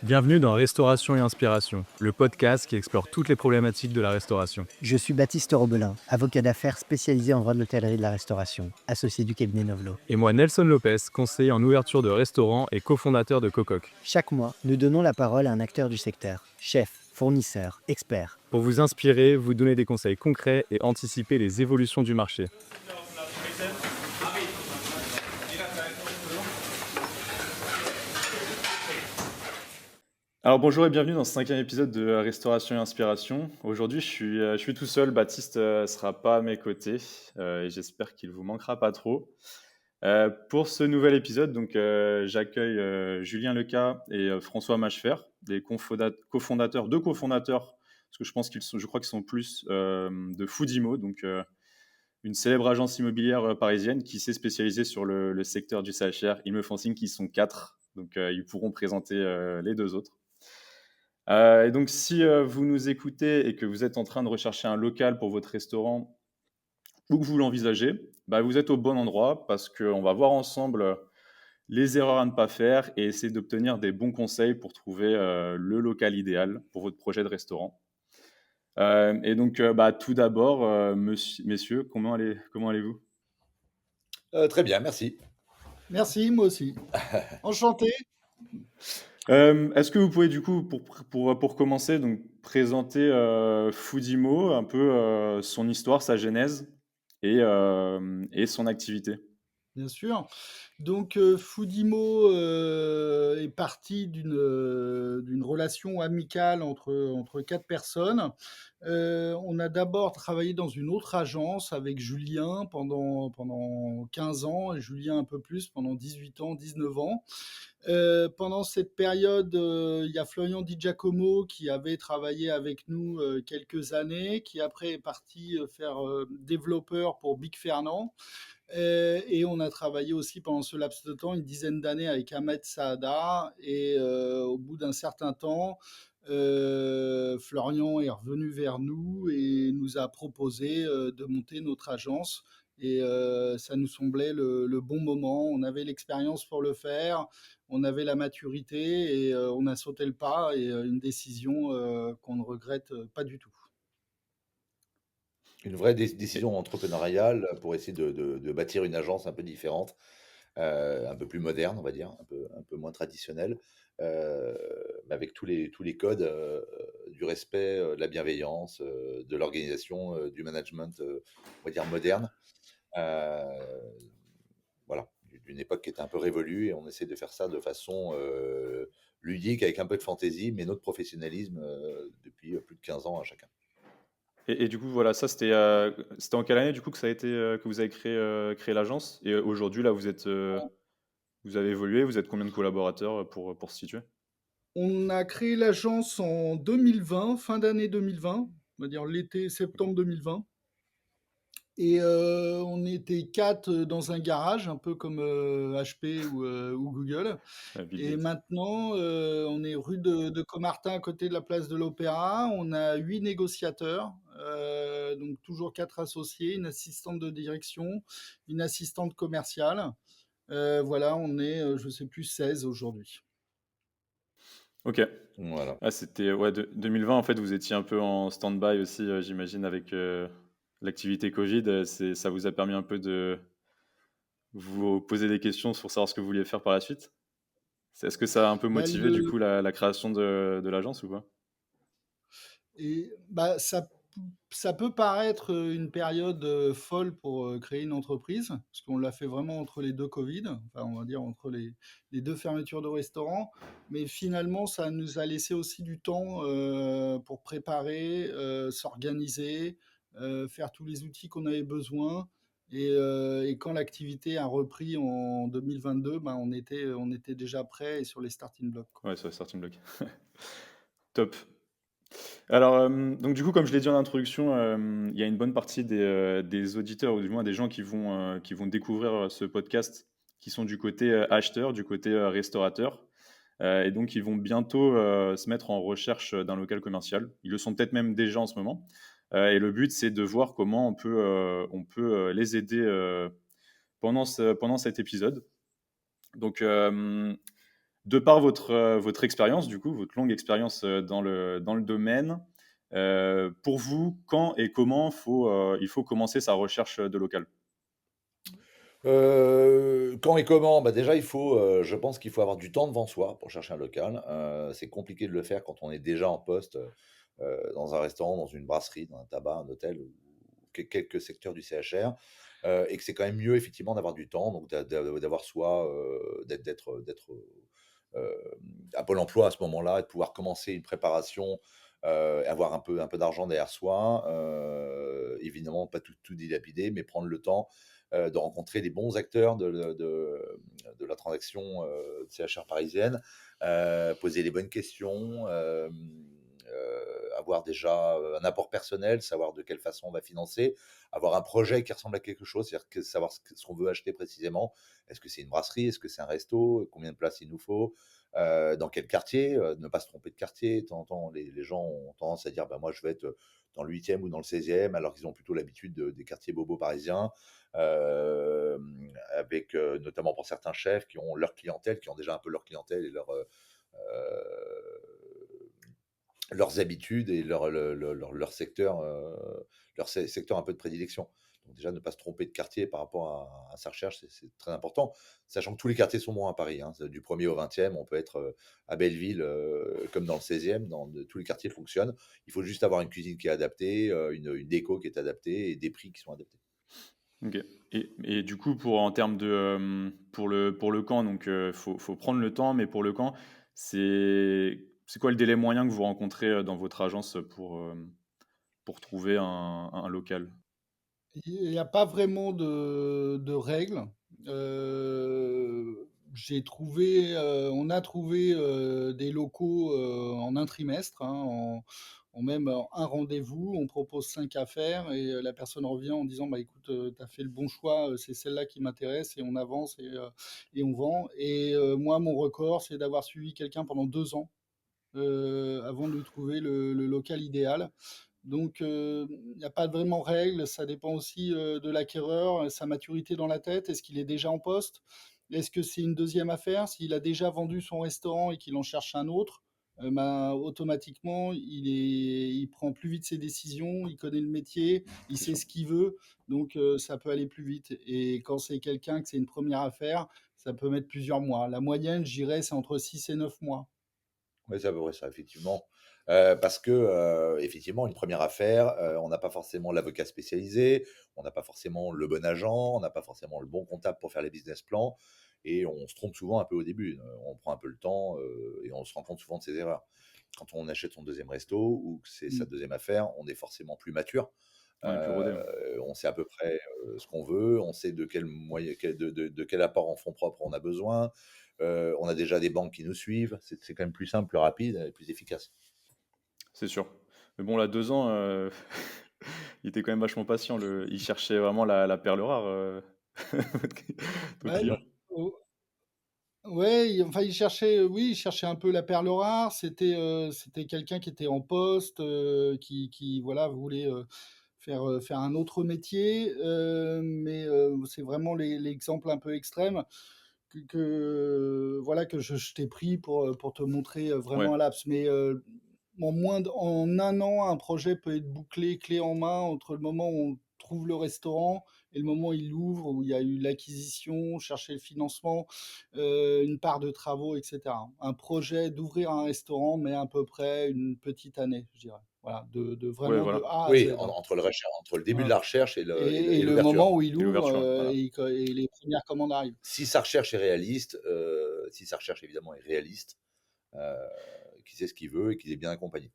Bienvenue dans Restauration et Inspiration, le podcast qui explore toutes les problématiques de la restauration. Je suis Baptiste Robelin, avocat d'affaires spécialisé en droit de l'hôtellerie et de la restauration, associé du cabinet Novelo. Et moi, Nelson Lopez, conseiller en ouverture de restaurant et cofondateur de Cococ. Chaque mois, nous donnons la parole à un acteur du secteur, chef, fournisseur, expert. Pour vous inspirer, vous donner des conseils concrets et anticiper les évolutions du marché. Alors bonjour et bienvenue dans ce 5e épisode de Restauration et Inspiration. Aujourd'hui, je suis tout seul. Baptiste sera pas à mes côtés et j'espère qu'il vous manquera pas trop. Pour ce nouvel épisode, donc j'accueille Julien Lecas et François Machefer, deux cofondateurs, parce que je crois qu'ils sont plus de Foodimo, donc une célèbre agence immobilière parisienne qui s'est spécialisée sur le secteur du CHR. Ils me font signe qu'ils sont 4, donc ils pourront présenter les deux autres. Et donc, si vous nous écoutez et que vous êtes en train de rechercher un local pour votre restaurant ou que vous l'envisagez, vous êtes au bon endroit parce qu'on va voir ensemble les erreurs à ne pas faire et essayer d'obtenir des bons conseils pour trouver le local idéal pour votre projet de restaurant. Et donc, tout d'abord, messieurs, comment allez-vous ? Très bien, merci. Merci, moi aussi. Enchanté. Est-ce que vous pouvez du coup, pour commencer, donc présenter Foodimo, un peu son histoire, sa genèse et son activité? Bien sûr. Donc, Foodimo est parti d'une relation amicale entre 4 personnes. On a d'abord travaillé dans une autre agence avec Julien pendant 15 ans et Julien un peu plus, pendant 18 ans, 19 ans. Pendant cette période, il y a Florian Di Giacomo qui avait travaillé avec nous quelques années, qui après est parti faire développeur pour Big Fernand. Et on a travaillé aussi pendant ce laps de temps, une dizaine d'années avec Ahmed Saada. Et au bout d'un certain temps, Florian est revenu vers nous et nous a proposé de monter notre agence. Et ça nous semblait le bon moment. On avait l'expérience pour le faire, on avait la maturité et on a sauté le pas et une décision qu'on ne regrette pas du tout. Une vraie décision entrepreneuriale pour essayer de bâtir une agence un peu différente, un peu plus moderne, on va dire, un peu moins traditionnelle, mais avec tous les codes du respect, de la bienveillance, de l'organisation, du management, on va dire moderne. Euh, voilà, d'une époque qui était un peu révolue et on essaie de faire ça de façon ludique, avec un peu de fantaisie, mais notre professionnalisme depuis plus de 15 ans à chacun. Et du coup, voilà, ça c'était en quelle année du coup que ça a été que vous avez créé l'agence? Et aujourd'hui, là, vous avez évolué, vous êtes combien de collaborateurs pour se situer? On a créé l'agence en 2020, fin d'année 2020, on va dire l'été, septembre 2020. Et on était 4 dans un garage, un peu comme HP ou Google. Bill Et Gates. maintenant, on est rue de Comartin, à côté de la place de l'Opéra. On a 8 négociateurs, donc toujours 4 associés, une assistante de direction, une assistante commerciale. Voilà, on est, je sais plus, 16 aujourd'hui. Ok. Voilà. Ah, c'était 2020, en fait, vous étiez un peu en stand-by aussi, j'imagine, avec l'activité Covid. Ça vous a permis un peu de vous poser des questions sur savoir ce que vous vouliez faire par la suite? Est-ce que ça a un peu Bah, motivé, du coup, la création de l'agence ou pas? ça peut paraître une période folle pour créer une entreprise, parce qu'on l'a fait vraiment entre les deux Covid, enfin on va dire entre les deux fermetures de restaurants, mais finalement ça nous a laissé aussi du temps pour préparer, s'organiser, faire tous les outils qu'on avait besoin. Et quand l'activité a repris en 2022, on était déjà prêt et sur les starting blocks, quoi. Ouais, sur le starting block. Top. Alors, donc du coup, comme je l'ai dit en introduction, il y a une bonne partie des auditeurs, ou du moins des gens qui vont découvrir ce podcast, qui sont du côté acheteur, du côté restaurateur. Et donc, ils vont bientôt se mettre en recherche d'un local commercial. Ils le sont peut-être même déjà en ce moment. Et le but, c'est de voir comment on peut les aider pendant cet épisode. Donc, de par votre expérience, du coup, votre longue expérience dans le domaine, pour vous, quand et comment il faut commencer sa recherche de local? Quand et comment? Bah, déjà, je pense qu'il faut avoir du temps devant soi pour chercher un local. C'est compliqué de le faire quand on est déjà en poste, dans un restaurant, dans une brasserie, dans un tabac, un hôtel ou quelques secteurs du CHR, et que c'est quand même mieux effectivement d'avoir du temps, donc d'avoir soit, à Pôle emploi à ce moment-là et de pouvoir commencer une préparation, avoir un peu d'argent derrière soi, évidemment pas tout dilapider, mais prendre le temps, de rencontrer les bons acteurs de la transaction, CHR parisienne, poser les bonnes questions, avoir déjà, un apport personnel, savoir de quelle façon on va financer, avoir un projet qui ressemble à quelque chose, c'est-à-dire savoir ce qu'on veut acheter précisément. Est-ce que c'est une brasserie? Est-ce que c'est un resto? Combien de places il nous faut? Dans quel quartier? Ne pas se tromper de quartier. De temps en temps, les gens ont tendance à dire: «Bah, moi, je vais être, dans le 8e ou dans le 16e», alors qu'ils ont plutôt l'habitude des quartiers bobos parisiens. Avec, notamment pour certains chefs qui ont leur clientèle, qui ont déjà un peu leur clientèle et leurs habitudes et leur secteur, secteur un peu de prédilection. Donc déjà, ne pas se tromper de quartier par rapport à sa recherche, c'est très important. Sachant que tous les quartiers sont bons à Paris, hein. Du 1er au 20e, on peut être, à Belleville, comme dans le 16e, tous les quartiers fonctionnent. Il faut juste avoir une cuisine qui est adaptée, une déco qui est adaptée et des prix qui sont adaptés. OK. Et du coup, en termes de, pour le camp, donc, faut prendre le temps, mais pour le camp, c'est quoi le délai moyen que vous rencontrez, dans votre agence, pour trouver un local? Il n'y a pas vraiment de règles. On a trouvé des locaux en un trimestre, hein, en même un rendez-vous. On propose 5 affaires et la personne revient en disant, bah écoute, tu as fait le bon choix, c'est celle-là qui m'intéresse, et on avance et on vend. Et moi, mon record, c'est d'avoir suivi quelqu'un pendant 2 ans avant de lui trouver le local idéal. Donc, il n'y a pas vraiment de règle, ça dépend aussi de l'acquéreur, sa maturité dans la tête. Est-ce qu'il est déjà en poste? Est-ce que c'est une deuxième affaire? S'il a déjà vendu son restaurant et qu'il en cherche un autre, ben, automatiquement, il prend plus vite ses décisions, il connaît le métier, il C'est sait sûr. ce qu'il veut, donc ça peut aller plus vite. Et quand c'est quelqu'un que c'est une première affaire, ça peut mettre plusieurs mois. La moyenne, je dirais, c'est entre 6 et 9 mois. Oui, c'est à peu près ça, effectivement. Parce que, effectivement, une première affaire, on n'a pas forcément l'avocat spécialisé, on n'a pas forcément le bon agent, on n'a pas forcément le bon comptable pour faire les business plans et on se trompe souvent un peu au début. On prend un peu le temps, et on se rend compte souvent de ses erreurs. Quand on achète son deuxième resto ou que c'est sa Mm. deuxième affaire, on est forcément plus mature. Ouais, plus rodé, ouais. On sait à peu près, ce qu'on veut, on sait de quel moyen de quel apport en fonds propres on a besoin. On a déjà des banques qui nous suivent. C'est quand même plus simple, plus rapide et plus efficace. C'est sûr. Mais bon, là, 2 ans, il était quand même vachement patient, il cherchait vraiment la perle rare, votre Ouais, client. oh, ouais, enfin, oui, il cherchait un peu la perle rare. C'était quelqu'un qui était en poste, qui voilà, voulait faire un autre métier. Mais c'est vraiment l'exemple un peu extrême voilà, que je t'ai pris pour te montrer Ouais, vraiment un laps. Mais en un an, un projet peut être bouclé, clé en main, entre le moment où on trouve le restaurant et le moment où il ouvre, où il y a eu l'acquisition, chercher le financement, une part de travaux, etc. Un projet d'ouvrir un restaurant met à peu près une petite année, je dirais. Voilà, ouais, vraiment de voilà, A à Oui, Z, hein. entre le début de Voilà. la recherche Et et le l'ouverture. moment où il et ouvre l'ouverture, voilà. et les premières commandes arrivent. Si sa recherche est réaliste, si sa recherche évidemment est réaliste, heu, qu'il sait ce qu'il veut et qu'il est bien accompagné.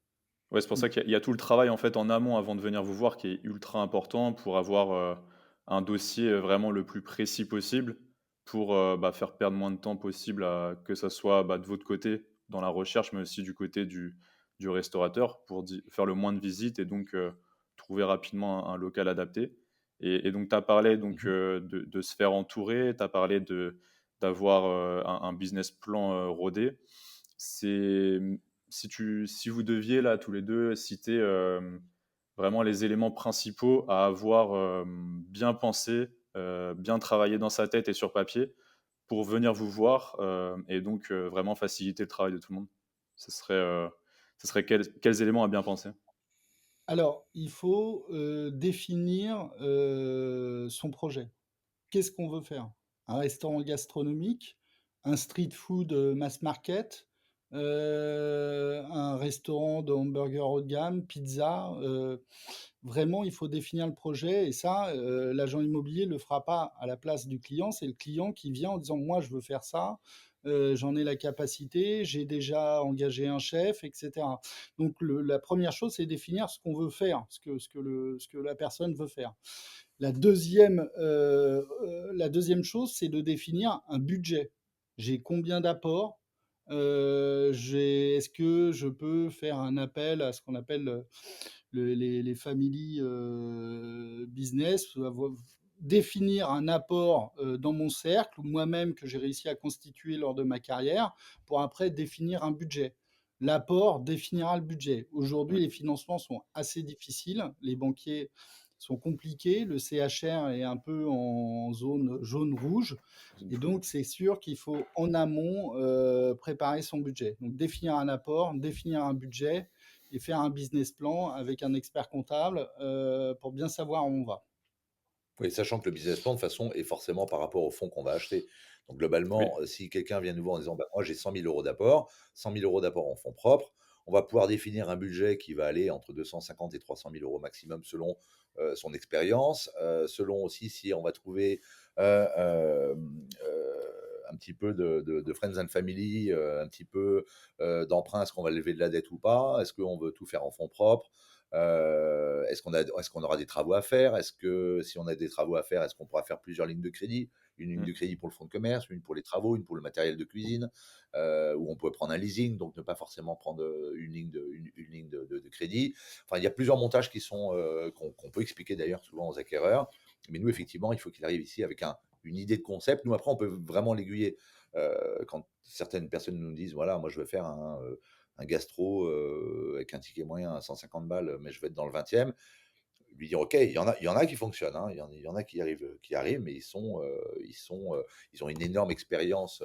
Ouais, c'est pour ça Mm. qu'il y a tout le travail, en fait, en amont avant de venir vous voir qui est ultra important pour avoir, un dossier, vraiment le plus précis possible pour, faire perdre moins de temps possible que ça soit, de votre côté dans la recherche, mais aussi du côté du restaurateur pour faire le moins de visites et donc trouver rapidement un local adapté et donc tu as parlé donc, Mmh. de se faire entourer, tu as parlé d'avoir, un business plan, rodé. C'est, si vous deviez là, tous les 2 citer, vraiment les éléments principaux à avoir, bien pensé, bien travailler dans sa tête et sur papier pour venir vous voir, et donc vraiment faciliter le travail de tout le monde? Ce serait, heu, ce serait quels éléments à bien penser? Alors, il faut, définir, son projet. Qu'est-ce qu'on veut faire? Un restaurant gastronomique? Un street food, mass market? Un restaurant de hamburgers haut de gamme, pizza? Vraiment, il faut définir le projet et ça, l'agent immobilier le fera pas à la place du client. C'est le client qui vient en disant: «Moi, je veux faire ça, j'en ai la capacité, j'ai déjà engagé un chef» et cetera. Donc la première chose, c'est définir ce qu'on veut faire, ce que la personne veut faire. La 2e chose, c'est de définir un budget. J'ai combien d'apports? Est-ce que je peux faire un appel à ce qu'on appelle, les family, business, définir un apport, dans mon cercle ou moi-même que j'ai réussi à constituer lors de ma carrière pour après définir un budget. L'apport définira le budget. Aujourd'hui, Oui, les financements sont assez difficiles. Les banquiers sont compliqués. Le CHR est un peu en zone jaune-rouge. zone Et floue. donc, c'est sûr qu'il faut en amont préparer son budget. Donc, définir un apport, définir un budget et faire un business plan avec un expert comptable pour bien savoir où on va. Oui, sachant que le business plan, de toute façon, est forcément par rapport au fonds qu'on va acheter. Donc Oui. globalement, si quelqu'un vient nous voir en disant: «Bah, moi, j'ai 100 000 € d'apport, 100 000 € d'apport en fonds propres», on va pouvoir définir un budget qui va aller entre 250 et 300 000 € maximum selon, son expérience, selon aussi si on va trouver, un petit peu de friends and family, un petit peu, d'emprunt. Est-ce qu'on va lever de la dette ou pas? Est-ce qu'on veut tout faire en fonds propres? Est-ce qu'on aura des travaux à faire? Est-ce que si on a des travaux à faire, est-ce qu'on pourra faire plusieurs lignes de crédit? Une ligne Mmh. de crédit pour le fonds de commerce, une pour les travaux, une pour le matériel de cuisine, ou on peut prendre un leasing, donc ne pas forcément prendre une ligne de crédit. Enfin, il y a plusieurs montages qui sont, qu'on peut expliquer d'ailleurs souvent aux acquéreurs. Mais nous, effectivement, il faut qu'il arrive ici avec une idée de concept. Nous, après, on peut vraiment l'aiguiller. Quand certaines personnes nous disent, voilà, moi, je veux faire un gastro avec un ticket moyen à 150 balles, mais je vais être dans le 20e. Lui dire: «OK, il y en a qui fonctionnent, hein, il y en a qui arrivent, mais ils ont une énorme expérience,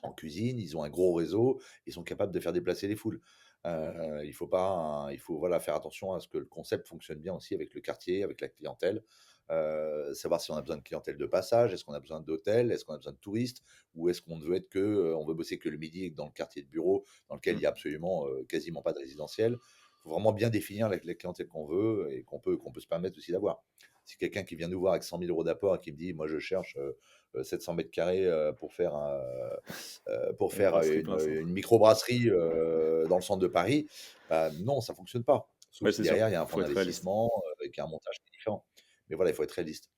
en cuisine, ils ont un gros réseau, ils sont capables de faire déplacer les foules». Il faut voilà, faire attention à ce que le concept fonctionne bien aussi avec le quartier, avec la clientèle. Savoir si on a besoin de clientèle de passage, est-ce qu'on a besoin d'hôtels, est-ce qu'on a besoin de touristes? Ou est-ce qu'on veut être que, on veut bosser que le midi et que dans le quartier de bureau dans lequel il y a Mmh. absolument, quasiment pas de résidentiel? Faut vraiment bien définir la clientèle qu'on veut et qu'on peut se permettre aussi d'avoir. Si quelqu'un qui vient nous voir avec 100 000 € d'apport et qui me dit: «Moi je cherche, 700 m², pour Une faire brasserie plein une cintre. microbrasserie, dans le centre de Paris», bah, non, ça fonctionne pas. Sauf Ouais, si c'est sûr, derrière il y a un fonds faut être réaliste. d'investissement, qui a un montage qui est différent. Mais voilà, il faut être réaliste.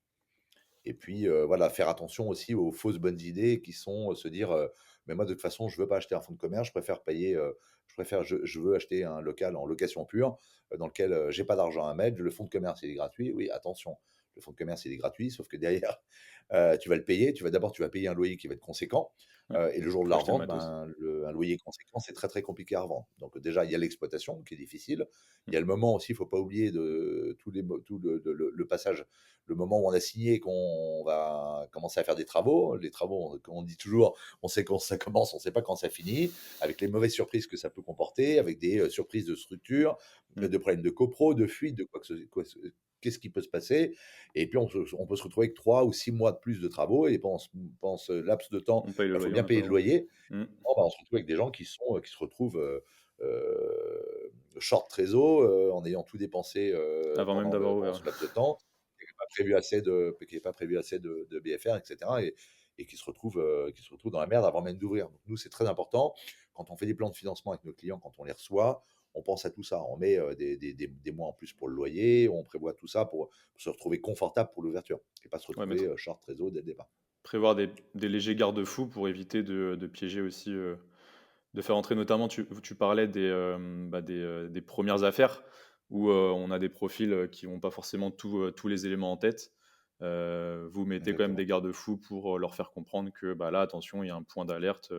Et puis, voilà, faire attention aussi aux fausses bonnes idées qui sont, se dire, «Mais moi de toute façon je veux pas acheter un fonds de commerce, je veux acheter un local en location pure, dans lequel, j'ai pas d'argent à mettre, le fonds de commerce il est gratuit». Oui, attention, le fonds de commerce il est gratuit, sauf que derrière, tu vas le payer, tu vas payer un loyer qui va être conséquent, Ouais. et le jour de Faut la acheter le revente, matos. ben, un loyer conséquent, c'est très, très compliqué à revendre. Donc déjà, il y a l'exploitation qui est difficile. Il y Mmh. a le moment aussi, il faut pas oublier de tous les mo tout le passage, le moment où on a signé et qu'on va commencer à faire des travaux. Les travaux, on dit toujours, on sait quand ça commence, on ne sait pas quand ça finit, avec les mauvaises surprises que ça peut comporter, avec des surprises de structure, Mmh. de problèmes de copro, de fuite, de qu'est-ce qui peut se passer. Et puis on peut se retrouver avec 3 ou 6 mois de plus de travaux, et pendant ce laps de temps, On paye le il faut loyer, on bien n'a pas payer le le revenu. loyer. Mmh. Oh, bah, on se retrouve avec des gens qui se retrouvent, short trésor, en ayant tout dépensé, Avant même d'avoir pendant ouvert. ce laps de temps, qui n'avait pas prévu assez de BFR, et cetera, et qui se retrouvent dans la merde avant même d'ouvrir. Donc nous, c'est très important, quand on fait des plans de financement avec nos clients, quand on les reçoit, on pense à tout ça. On met, des mois en plus pour le loyer, on prévoit tout ça pour se retrouver confortable pour l'ouverture et pas se Ouais, retrouver, short trésor dès le départ. prévoir des légers garde-fous pour éviter de piéger aussi, de faire entrer notamment tu parlais des 1res affaires où, on a des profils, qui n'ont pas forcément tous les éléments en tête. Vous mettez quand même des Exactement. garde-fous pour, leur faire comprendre que, bah, là attention, il y a un point d'alerte,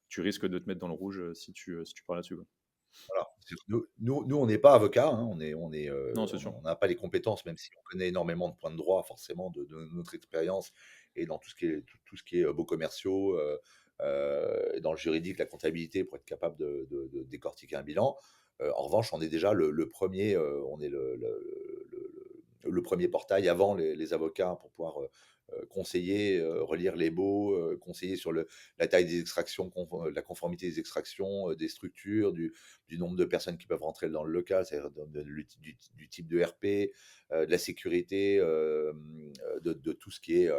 tu risques de te mettre dans le rouge, si tu pars là-dessus, quoi. Voilà. Nous, on n'est pas avocats, hein, Non, c'est sûr. on n'a pas les compétences, même si on connaît énormément de points de droit, forcément, de notre expérience et dans tout ce qui est beaux commerciaux, et dans le juridique, la comptabilité, pour être capable de décortiquer un bilan. En revanche, on est déjà le premier, on est le premier portail avant les avocats pour pouvoir conseiller, relire les baux, conseiller sur la taille des extractions, la conformité des extractions, des structures, du nombre de personnes qui peuvent rentrer dans le local, c'est-à-dire du type de RP, de la sécurité, de tout ce qui est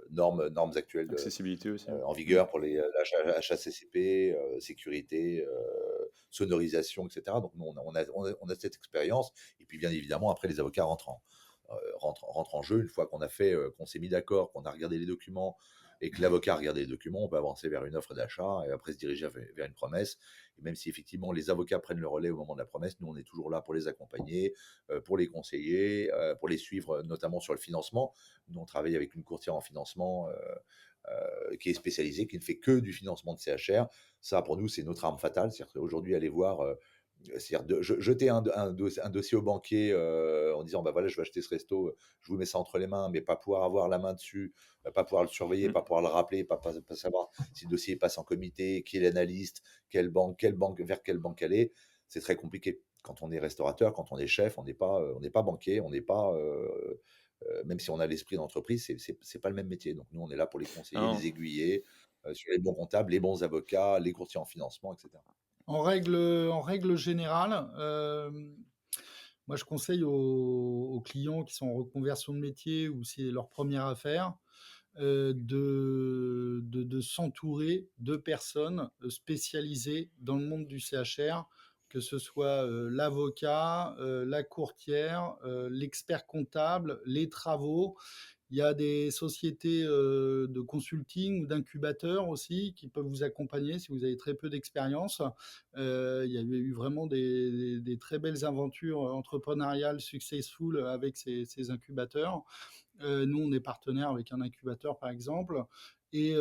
normes actuelles Accessibilité aussi. en vigueur pour les HACCP, sécurité, sonorisation, etc. Donc nous, on a cette expérience. Et puis bien évidemment, après, les avocats rentrent en jeu une fois qu'on a fait, qu'on s'est mis d'accord, qu'on a regardé les documents et que l'avocat a regardé les documents, on peut avancer vers une offre d'achat et après se diriger vers une promesse. Et même si effectivement les avocats prennent le relais au moment de la promesse, nous on est toujours là pour les accompagner, pour les conseiller, pour les suivre, notamment sur le financement. Nous on travaille avec une courtière en financement qui est spécialisée, qui ne fait que du financement de CHR. Ça pour nous c'est notre arme fatale. C'est-à-dire qu'aujourd'hui aller voir c'est-à-dire jeter un dossier au banquier en disant bah voilà, je vais acheter ce resto, je vous mets ça entre les mains, mais pas pouvoir avoir la main dessus, pas pouvoir le surveiller, Mm. pas pouvoir le rappeler, pas savoir si le dossier passe en comité, qui est l'analyste, vers quelle banque elle est, c'est très compliqué. Quand on est restaurateur, quand on est chef, on n'est pas banquier, on n'est pas, même si on a l'esprit d'entreprise, c'est pas le même métier. Donc nous, on est là pour les conseiller, Non. les aiguiller sur les bons comptables, les bons avocats, les courtiers en financement, etc. En règle générale, moi je conseille aux clients qui sont en reconversion de métier ou c'est leur première affaire, de s'entourer de personnes spécialisées dans le monde du CHR, que ce soit l'avocat, la courtière, l'expert comptable, les travaux. Il y a des sociétés de consulting ou d'incubateurs aussi qui peuvent vous accompagner si vous avez très peu d'expérience. Il y avait eu vraiment des très belles aventures entrepreneuriales successful avec ces incubateurs. Nous, on est partenaire avec un incubateur, par exemple. Et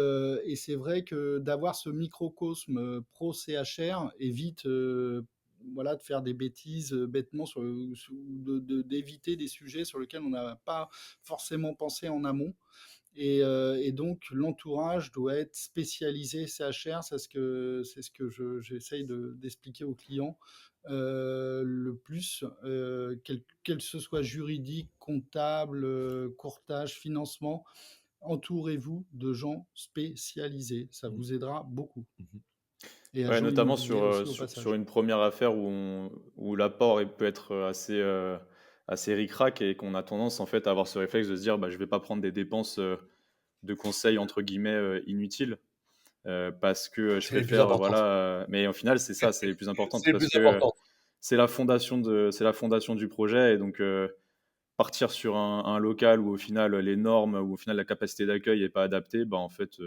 c'est vrai que d'avoir ce microcosme pro CHR évite voilà, de faire des bêtises bêtement, d'éviter des sujets sur lesquels on n'a pas forcément pensé en amont. Et donc, l'entourage doit être spécialisé CHR, c'est ce que j'essaye d'expliquer aux clients le plus, quel ce soit juridique, comptable, courtage, financement, entourez-vous de gens spécialisés, ça Mmh. vous aidera beaucoup. Mmh. Et Ouais, agents notamment sur, immobiliers aussi au sur passage. une première affaire où l'apport peut être assez ric-rac et qu'on a tendance en fait à avoir ce réflexe de se dire bah, je vais pas prendre des dépenses de conseils entre guillemets inutiles parce que je C'est les plus préfère importantes. voilà. Mais au final, c'est ça, c'est les plus importantes C'est les parce plus que importantes. c'est la fondation du projet et donc partir sur un local où au final les normes ou au final la capacité d'accueil est pas adaptée, bah en fait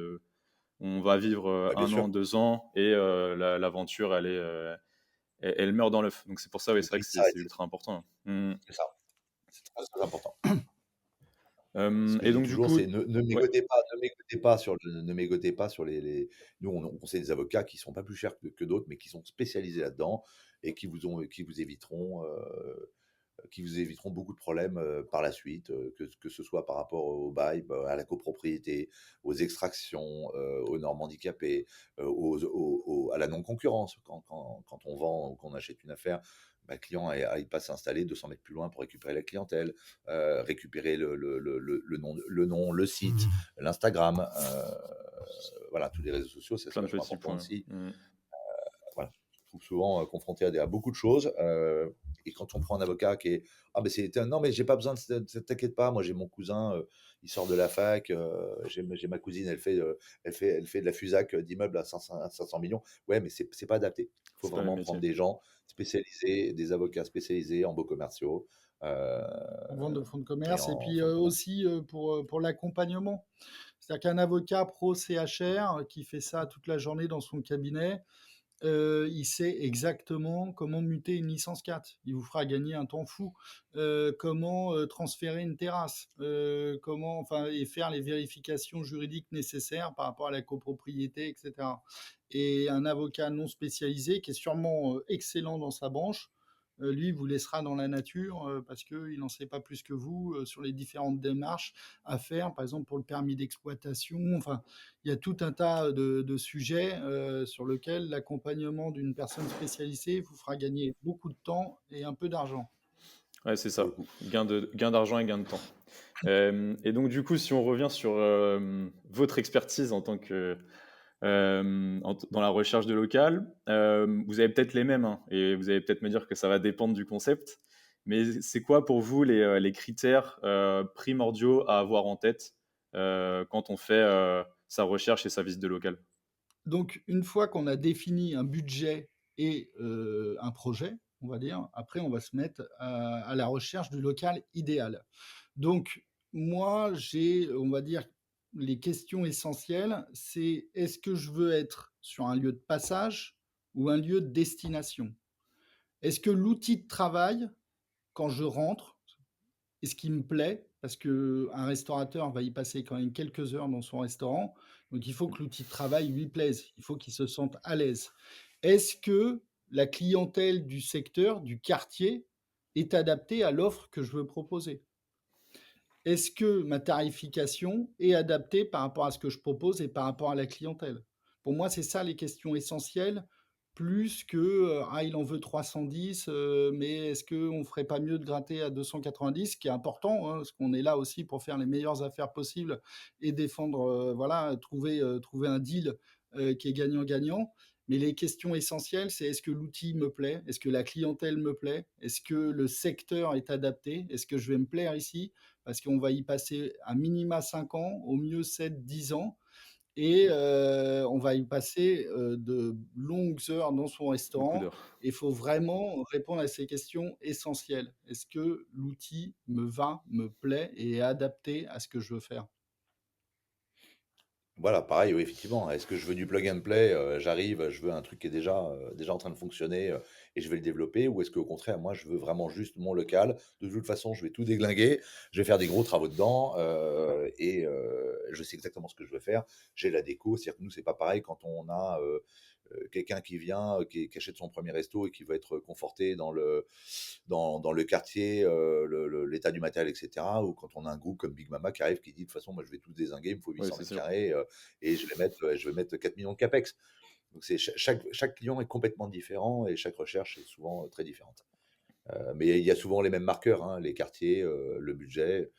on va vivre Bah, bien un an, sûr, 2 ans et l'aventure elle meurt dans l'œuf. Donc c'est pour ça, oui, le c'est vrai prix que c'est s'arrête, ultra important. Mhm. c'est ça. C'est très, très important. Ce que Et je dis donc du toujours, coup, c'est ne ouais, mégotez pas, ne mégotez pas sur nous, on conseille des avocats qui sont pas plus chers que d'autres, mais qui sont spécialisés là-dedans et qui vous éviteront beaucoup de problèmes par la suite, que ce soit par rapport au bail, à la copropriété, aux extractions, aux normes handicapées, à la non-concurrence. Quand on vend ou qu'on achète une affaire, bah, le client il passe s'installer 200 mètres plus loin pour récupérer la clientèle, récupérer le nom, le site, l'Instagram, voilà, tous les réseaux sociaux, ça c'est plein de vachement petits important points. aussi. Mhm. Voilà, je me trouve souvent confronté à beaucoup de choses. Et quand on prend un avocat qui est ah mais c'est non mais j'ai pas besoin t'inquiète pas, moi j'ai mon cousin, il sort de la fac, j'ai ma cousine, elle fait de la FUSAC d'immeubles à 500 millions. Ouais, mais c'est pas adapté. Il faut C'est pas le même vraiment métier. prendre des gens spécialisés, des avocats spécialisés en beaux commerciaux. euh, En vente de fonds de et commerce et en puis fonds de commerce. aussi pour l'accompagnement. C'est-à-dire qu'un avocat pro CHR qui fait ça toute la journée dans son cabinet, Il sait exactement comment muter une licence 4. Il vous fera gagner un temps fou. Comment transférer une terrasse, comment, enfin, et faire les vérifications juridiques nécessaires par rapport à la copropriété, etc. Et un avocat non spécialisé qui est sûrement excellent dans sa branche, lui, vous laissera dans la nature parce qu'il n'en sait pas plus que vous sur les différentes démarches à faire, par exemple pour le permis d'exploitation. Enfin, il y a tout un tas de sujets sur lesquels l'accompagnement d'une personne spécialisée vous fera gagner beaucoup de temps et un peu d'argent. Ouais, c'est pour le ça. coup. Gain d'argent et gain de temps. Et donc, du coup, si on revient sur votre expertise en tant que dans la recherche de local, vous avez peut-être les mêmes, hein, et vous allez peut-être me dire que ça va dépendre du concept. Mais c'est quoi pour vous les critères primordiaux à avoir en tête quand on fait sa recherche et sa visite de local? Donc, une fois qu'on a défini un budget et un projet, on va dire, après, on va se mettre à la recherche du local idéal. Donc, moi, j'ai, on va dire, les questions essentielles, c'est est-ce que je veux être sur un lieu de passage ou un lieu de destination? Est-ce que l'outil de travail, quand je rentre, et ce qui me plaît, parce qu'un restaurateur va y passer quand même quelques heures dans son restaurant, donc il faut que l'outil de travail lui plaise, il faut qu'il se sente à l'aise. Est-ce que la clientèle du secteur, du quartier, est adaptée à l'offre que je veux proposer? Est-ce que ma tarification est adaptée par rapport à ce que je propose et par rapport à la clientèle? Pour moi, c'est ça les questions essentielles, plus que, ah, il en veut 310, mais est-ce qu'on ne ferait pas mieux de gratter à 290? Ce qui est important, hein, parce qu'on est là aussi pour faire les meilleures affaires possibles et défendre, voilà, trouver un deal, qui est gagnant-gagnant. Mais les questions essentielles, c'est: est-ce que l'outil me plaît? Est-ce que la clientèle me plaît? Est-ce que le secteur est adapté? Est-ce que je vais me plaire ici? Parce qu'on va y passer à minima 5 ans, au mieux 7, 10 ans, et on va y passer de longues heures dans son Beaucoup restaurant. d'heures. Il faut vraiment répondre à ces questions essentielles. Est-ce que l'outil me va, me plaît et est adapté à ce que je veux faire? Voilà, pareil, oui, effectivement. Est-ce que je veux du plug and play, j'arrive, je veux un truc qui est déjà en train de fonctionner, et je vais le développer? Ou est-ce qu'au contraire, moi, je veux vraiment juste mon local? De toute façon, je vais tout déglinguer, je vais faire des gros travaux dedans, je sais exactement ce que je veux faire. J'ai la déco, c'est-à-dire que nous, c'est pas pareil quand on a, quelqu'un qui vient, qui achète son premier resto et qui veut être conforté dans le quartier, l'état du matériel, et cetera. Ou quand on a un groupe comme Big Mama qui arrive, qui dit: «De toute façon, moi, je vais tout dézinguer, il me faut Oui, 800 c'est mètres sûr. carrés, et je vais mettre 4 millions de CAPEX». Donc c'est chaque client est complètement différent et chaque recherche est souvent, très différente. Mais il y a souvent les mêmes marqueurs, hein, les quartiers, le budget,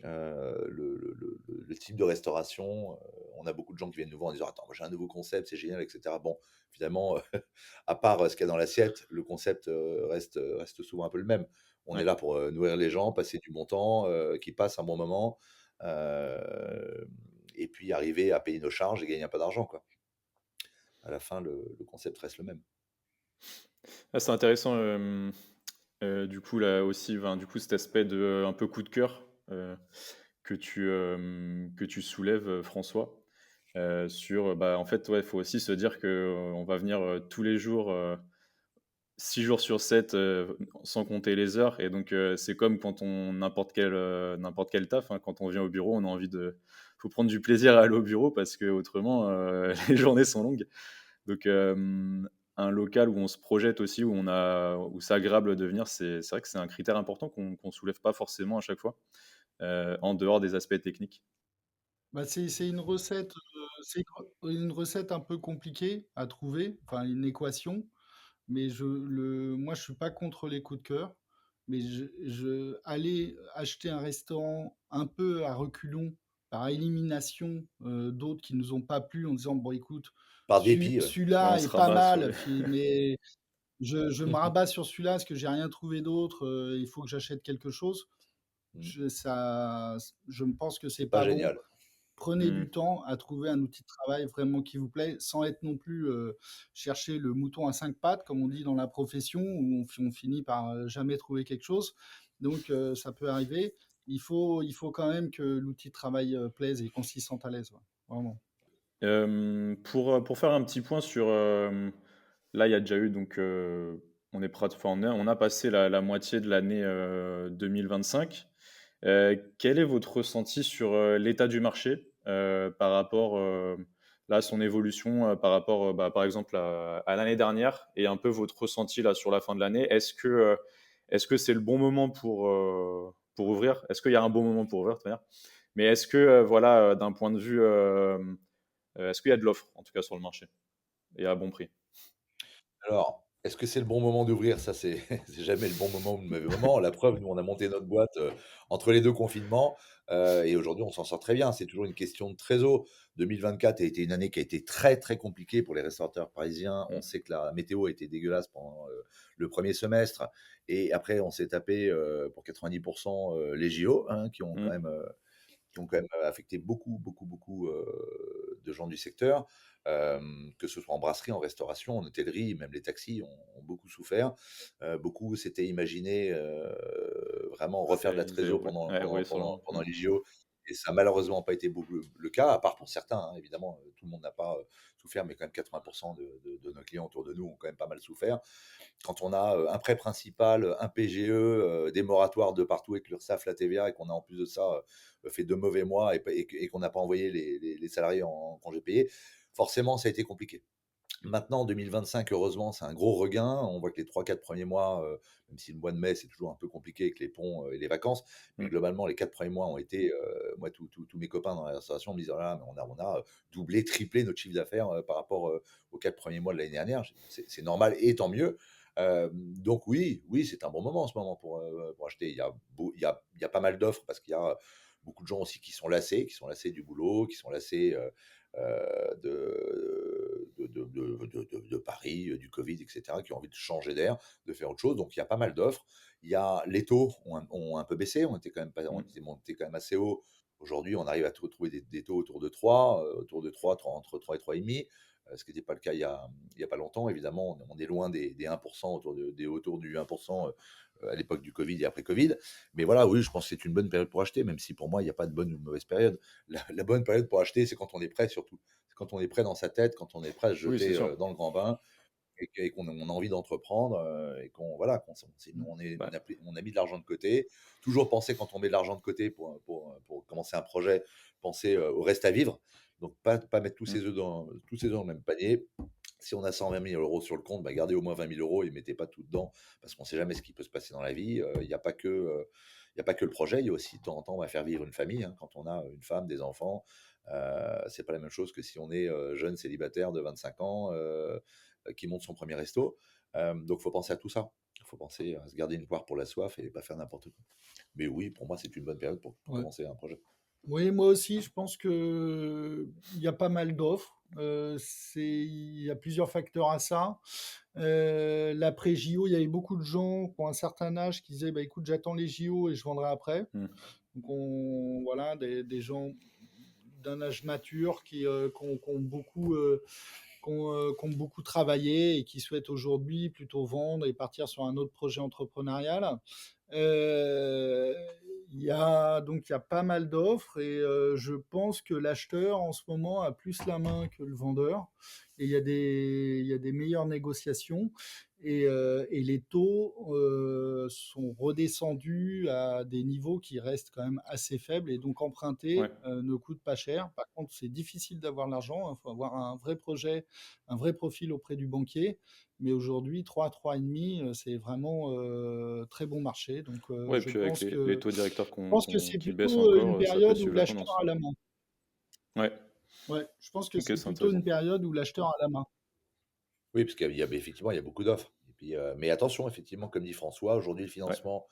le type de restauration. On a beaucoup de gens qui viennent nous voir en disant: «Attends, moi j'ai un nouveau concept, c'est génial, et cetera». Bon, finalement, à part, ce qu'il y a dans l'assiette, le concept, reste souvent un peu le même. On est Ouais. là pour, nourrir les gens, passer du bon temps, qu'ils passent un bon moment, hem et puis arriver à payer nos charges et gagner un peu d'argent, quoi. À la fin, le concept reste le même. Ah, c'est intéressant, du coup, là aussi, ben, du coup, cet aspect de, un peu coup de cœur, que tu soulèves, François, sur, bah, en fait, ouais, il faut aussi se dire qu'on va venir, tous les jours, 6 jours sur 7, sans compter les heures, et donc c'est comme quand on n'importe quel taf, hein. Quand on vient au bureau, on a envie de faut prendre du plaisir à aller au bureau parce qu'autrement, les journées sont longues. Donc un local où on se projette aussi, où c'est agréable de venir, c'est vrai que c'est un critère important qu'on soulève pas forcément à chaque fois, en dehors des aspects techniques. Bah, c'est une recette, une recette un peu compliquée à trouver, enfin une équation. Mais moi, je suis pas contre les coups de cœur, mais aller acheter un restaurant un peu à reculons, par élimination d'autres qui nous ont pas plu, en disant, bon, écoute, Par dépit, ouais. Ouais, on celui-là se est pas rabat sur mal, les mais je me rabats sur celui-là parce que j'ai rien trouvé d'autre, il faut que j'achète quelque chose. Mmh. Je me pense que c'est C'est pas pas bon. génial. Prenez mmh. du temps à trouver un outil de travail vraiment qui vous plaît, sans être non plus chercher le mouton à 5 pattes, comme on dit dans la profession, où on finit par jamais trouver quelque chose. Donc ça peut arriver. Il faut quand même que l'outil de travail plaise et qu'on s'y sente à l'aise, ouais, vraiment. Pour faire un petit point sur, là, il y a déjà eu donc, on est prat enfin, on a passé la moitié de l'année, 2025. Quel est votre ressenti sur, l'état du marché, par rapport, là, à son évolution, par rapport, bah, par exemple à l'année dernière et un peu votre ressenti là sur la fin de l'année? Est-ce que c'est le bon moment pour ouvrir? Est-ce qu'il y a un bon moment pour ouvrir, de toute manière? Mais est-ce que, voilà, d'un point de vue, est-ce qu'il y a de l'offre, en tout cas sur le marché et à bon prix? Alors, est-ce que c'est le bon moment d'ouvrir? Ça, c'est c'est jamais le bon moment ou le mauvais moment. La preuve, nous, on a monté notre boîte, entre les 2 confinements, et aujourd'hui, on s'en sort très bien. C'est toujours une question de trésor. 2024 a été une année qui a été très, très compliquée pour les restaurateurs parisiens. On Mmh. sait que la météo a été dégueulasse pendant, le 1er semestre et après on s'est tapé, pour 90 les JO, hein, Mmh. qui ont quand même affecté beaucoup, beaucoup, beaucoup de gens du secteur, que ce soit en brasserie, en restauration, en hôtellerie, même les taxis ont beaucoup souffert. Beaucoup s'étaient imaginés vraiment refaire de la trésor Ouais, ouais, ouais, sûrement. pendant les JO. Et ça n'a malheureusement pas été beaucoup le cas, à part pour certains, hein, évidemment, tout le monde n'a pas souffert, mais quand même 80% de nos clients autour de nous ont quand même pas mal souffert. Quand on a un prêt principal, un PGE, des moratoires de partout avec l'URSSAF, la TVA, et qu'on a en plus de ça fait 2 mauvais mois et qu'on n'a pas envoyé les salariés en congé payé, forcément, ça a été compliqué. Maintenant, 2025, heureusement, c'est un gros regain. On voit que les 3 4 premiers mois, même si le mois de mai, c'est toujours un peu compliqué avec les ponts et les vacances, mais Mmh. globalement, les 4 premiers mois ont été, moi, tous mes copains dans la restauration me disent: «Ah là, mais on a doublé, triplé notre chiffre d'affaires par rapport aux 4 premiers mois de l'année dernière.» C'est normal et tant mieux. Donc oui, oui, c'est un bon moment en ce moment pour acheter. Il y a pas mal d'offres parce qu'il y a beaucoup de gens aussi qui sont lassés du boulot, qui sont lassés de Paris, du Covid, etc., qui ont envie de changer d'air, de faire autre chose. Donc il y a pas mal d'offres. Il y a les taux ont un peu baissé. On Mmh. était monté quand même assez haut. Aujourd'hui, on arrive à retrouver des taux autour de 3, entre 3 et 3,5. Ce qui n'était pas le cas il y a pas longtemps. Évidemment, on est loin des 1%, autour du 1% à l'époque du Covid et après Covid. Mais voilà, oui, je pense que c'est une bonne période pour acheter, même si pour moi, il n'y a pas de bonne ou de mauvaise période. La bonne période pour acheter, c'est quand on est prêt surtout. C'est quand on est prêt dans sa tête, quand on est prêt à se Oui, c'est jeter sûr. dans le grand bain et qu'on a envie d'entreprendre et qu'on voilà, Bah, on a mis de l'argent de côté. Toujours penser quand on met de l'argent de côté pour commencer un projet, penser au reste à vivre. Donc pas mettre mmh. tous ses œufs dans le même panier. Si on a 120 000 euros sur le compte, bah, gardez au moins 20 000 euros et mettez pas tout dedans parce qu'on ne sait jamais ce qui peut se passer dans la vie. Il n'y a pas que il y a pas que le projet, il y a aussi de temps en temps, on va faire vivre une famille, hein, quand on a une femme, des enfants. C'est pas la même chose que si on est jeune célibataire de 25 ans qui monte son premier resto. Donc, il faut penser à tout ça. Il faut penser à se garder une poire pour la soif et pas faire n'importe quoi. Mais oui, pour moi, c'est une bonne période pour Ouais. commencer un projet. Oui, moi aussi, je pense que il y a pas mal d'offres. Il y a plusieurs facteurs à ça. L'après JO, il y avait beaucoup de gens qui ont un certain âge qui disaient, bah, écoute, j'attends les JO et je vendrai après. Mmh. Donc voilà, des gens d'un âge mature qui ont beaucoup, qui ont beaucoup travaillé et qui souhaitent aujourd'hui plutôt vendre et partir sur un autre projet entrepreneurial. Euh, il y a pas mal d'offres et je pense que l'acheteur en ce moment a plus la main que le vendeur et il y a des meilleures négociations et les taux sont redescendus à des niveaux qui restent quand même assez faibles et donc Ouais. emprunter ne coûte pas cher. Par contre, c'est difficile d'avoir l'argent, il faut avoir un vrai projet, un vrai profil auprès du banquier. Mais aujourd'hui, 3 c'est vraiment très bon marché. Donc, Ouais, et puis avec les taux directeurs je pense que c'est qui baissent plutôt une encore, ça peut période où suivre la l'acheteur tendance. a la main. Ouais, Ouais, je pense que OK, c'est c'est plutôt intéressant. une période où l'acheteur a la main. Oui, parce qu'il y a effectivement, il y a beaucoup d'offres. Et puis, mais attention, effectivement, comme dit François, aujourd'hui, le Ouais. financement,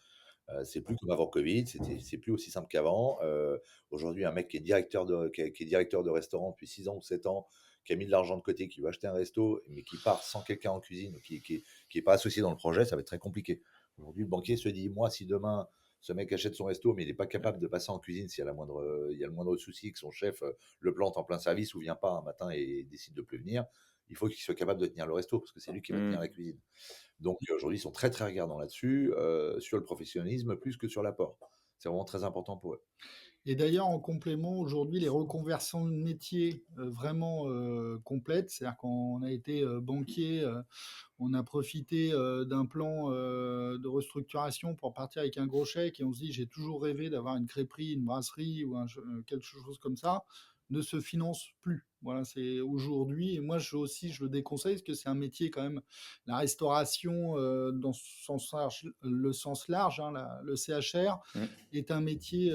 c'est plus comme avant Covid, c'est plus aussi simple qu'avant. Aujourd'hui, un mec qui est directeur de restaurant depuis 6 ans ou 7 ans, qui a mis de l'argent de côté, qui veut acheter un resto, mais qui part sans quelqu'un en cuisine, ou qui est pas associé dans le projet, ça va être très compliqué. Aujourd'hui, le banquier se dit, moi, si demain, ce mec achète son resto, mais il n'est pas capable de passer en cuisine s'il y a il y a le moindre souci, que son chef le plante en plein service ou vient pas un matin et décide de plus venir, il faut qu'il soit capable de tenir le resto, parce que c'est lui qui va tenir la Mmh. cuisine. Donc aujourd'hui, ils sont très, très regardants là-dessus, sur le professionnalisme plus que sur l'apport. C'est vraiment très important pour eux. Et d'ailleurs, en complément, aujourd'hui, les reconversions de métiers vraiment complètes, c'est-à-dire qu'on a été banquier, on a profité d'un plan de restructuration pour partir avec un gros chèque et on se dit, j'ai toujours rêvé d'avoir une crêperie, une brasserie ou quelque chose comme ça, ne se finance plus. Voilà, c'est aujourd'hui. Et moi, je le déconseille parce que c'est un métier quand même, la restauration dans le sens large, hein, le CHR Mm. est un métier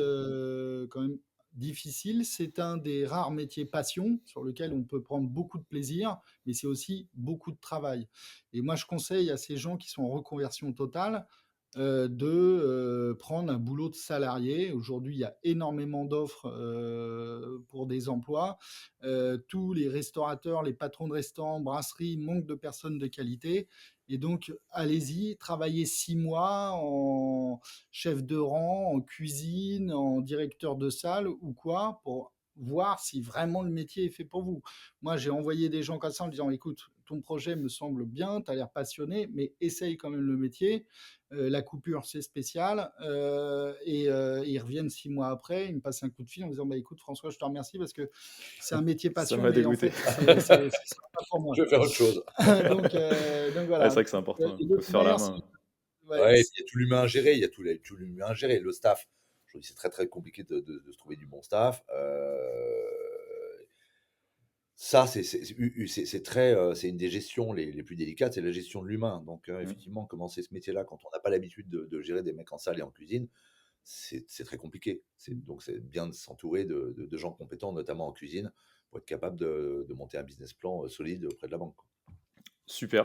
quand même difficile. C'est un des rares métiers passion sur lequel on peut prendre beaucoup de plaisir, mais c'est aussi beaucoup de travail. Et moi, je conseille à ces gens qui sont en reconversion totale de prendre un boulot de salarié. Aujourd'hui, il y a énormément d'offres pour des emplois. Tous les restaurateurs, les patrons de restaurants, brasseries manquent de personnes de qualité. Et donc, allez-y, travaillez 6 mois en chef de rang, en cuisine, en directeur de salle ou quoi, pour voir si vraiment le métier est fait pour vous. Moi, j'ai envoyé des gens comme ça en disant, écoute, ton projet me semble bien, tu as l'air passionné, mais essaye quand même le métier. La coupure, c'est spécial. Ils reviennent 6 mois après, ils me passent un coup de fil en me disant, bah, écoute, François, je te remercie parce que c'est un métier Ça passion, m'a mais en dégoûté. fait, c'est pas pour moi. Je vais faire autre chose. Ouais, Voilà. c'est vrai que c'est important. Et Il de faut toute se faire la manière, main. ouais, Ouais, et puis il y a tout l'humain à gérer, il y a tout l'humain à gérer, le staff. Je dis c'est très très compliqué de se trouver du bon staff. Ça, c'est très, c'est une des gestions les plus délicates, c'est la gestion de l'humain. Donc, Mm. effectivement, commencer ce métier-là quand on n'a pas l'habitude de gérer des mecs en salle et en cuisine, c'est très compliqué. Donc, c'est bien de s'entourer de gens compétents, notamment en cuisine, pour être capable de monter un business plan solide auprès de la banque, quoi. Super.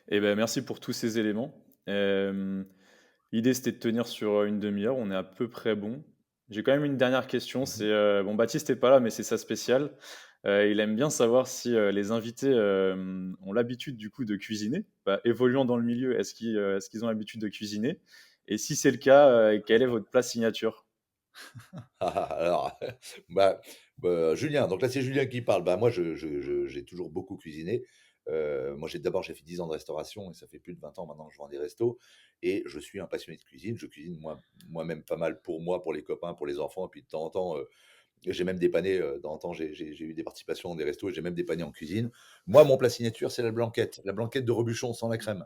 Et ben merci pour tous ces éléments. Euh, L'idée, c'était de tenir sur une demi-heure. On est à peu près bon. J'ai quand même une dernière question. C'est Mhm. bon, Baptiste n'est pas là, mais c'est sa spéciale. Il aime bien savoir si les invités ont l'habitude du coup de cuisiner. Bah, évoluant dans le milieu, est-ce qu'ils ont l'habitude de cuisiner? Et si c'est le cas, quel est votre plat signature? Alors, bah, Julien, donc là, c'est Julien qui parle. Bah, moi, j'ai toujours beaucoup cuisiné. Moi, j'ai fait 10 ans de restauration et ça fait plus de 20 ans maintenant que je vends des restos. Et je suis un passionné de cuisine. Je cuisine moi-même pas mal pour moi, pour les copains, pour les enfants. Et puis de temps en temps, j'ai même dépanné. De temps en temps, j'ai eu des participations dans des restos et j'ai même dépanné en cuisine. Moi, mon plat signature, c'est la blanquette. La blanquette de Rebuchon sans la crème.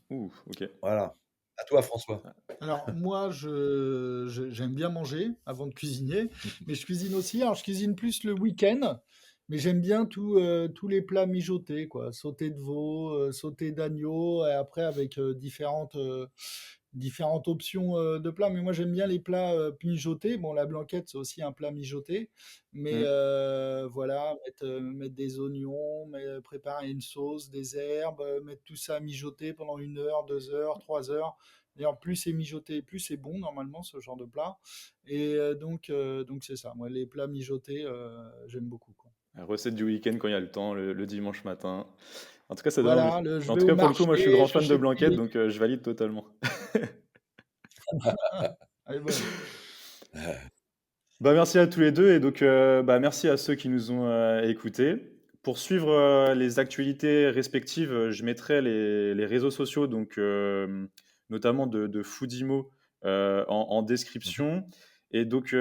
Ouh, ok. Voilà. À toi, François. alors moi, j'aime bien manger avant de cuisiner, mais je cuisine aussi. Alors je cuisine plus le week-end, mais j'aime bien tous les plats mijotés, quoi. Sauté de veau, sauté d'agneau, et après avec différentes options de plats. Mais moi j'aime bien les plats mijotés. Bon, la blanquette, c'est aussi un plat mijoté, mais Hmm. voilà, mettre des oignons, préparer une sauce, des herbes, mettre tout ça mijoter pendant 1 heure, 2 heures, 3 heures. D'ailleurs, plus c'est mijoté, plus c'est bon normalement ce genre de plat. Et donc c'est ça. Moi, les plats mijotés, j'aime beaucoup, quoi. La recette du week-end quand il y a le temps, le dimanche matin. En tout cas, ça donne envie. Voilà, Mais je en vais tout au cas, pour le coup, moi, je suis marché, grand fan de j'achète mes blanquette, légumes. donc je valide totalement. Elle est bonne. Bah, merci à tous les deux et donc bah, merci à ceux qui nous ont écoutés. Pour suivre les actualités respectives, je mettrai les réseaux sociaux, donc notamment de Foodimo, en Mhm. description. Et donc,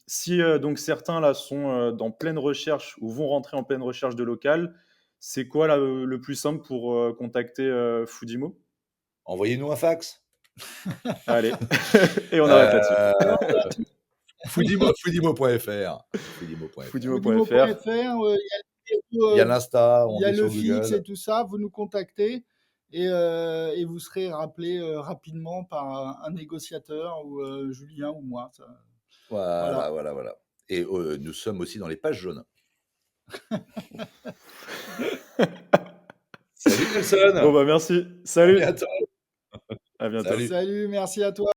si donc certains là sont dans pleine recherche ou vont rentrer en pleine recherche de local, c'est quoi là, le plus simple pour contacter Foodimo? Envoyez-nous un fax. Allez, et on arrête là-dessus. Euh, Alors, Foodimo.fr. Foodimo.fr. Foodimo.fr. Foodimo.fr, Il y a l'Insta, il on y a est le sur fixe Google. et tout ça, vous nous contactez et vous serez rappelé rapidement par un négociateur ou Julien ou moi. Voilà, Voilà. voilà, voilà. Et nous sommes aussi dans les pages jaunes. Salut Bon Nelson, bah merci. à Salut. bientôt. À bientôt. Salut. Salut, merci à toi.